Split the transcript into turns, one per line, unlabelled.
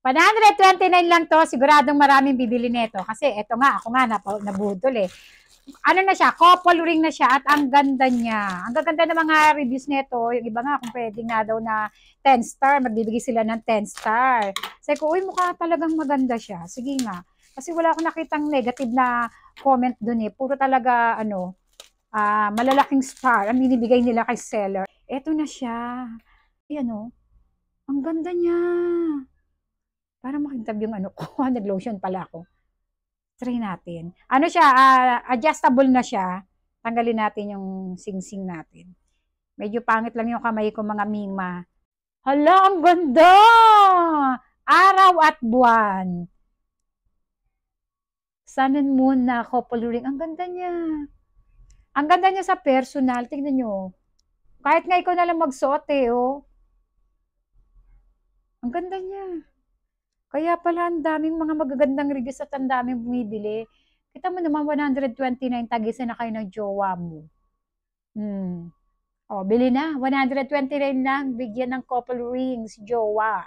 129 lang to. Siguradong maraming bibili nito. Kasi eto nga, ako nga nabudol eh. Ano na siya, couple ring na siya at ang ganda niya. Ang gaganda ng mga reviews nito. Yung iba nga kung pwede nga daw na 10 star, magbibigay sila ng 10 star. Sabi ko, uy, mukha talagang maganda siya. Sige nga. Kasi wala akong nakitang negative na comment dun eh. Puro talaga, malalaking star ang binibigay nila kay seller. Eto na siya. Ayan o. Ang ganda niya. Para makintab yung ano ko. Nag-lotion pala ako. Try natin. Ano siya, adjustable na siya. Tanggalin natin yung sing-sing natin. Medyo pangit lang yung kamay ko, mga mima. Hala, ang ganda! Araw at buwan. Sun and Moon na couple ring. Ang ganda niya. Ang ganda niya sa personal. Tingnan nyo. Kahit nga ikaw na lang magsuot eh, oh. Ang ganda niya. Kaya pala ang daming mga magagandang reviews at ang daming bumibili. Kita mo naman 129 tagisan na kayo ng jowa mo. O, bili na. 129 lang. Bigyan ng couple rings, jowa.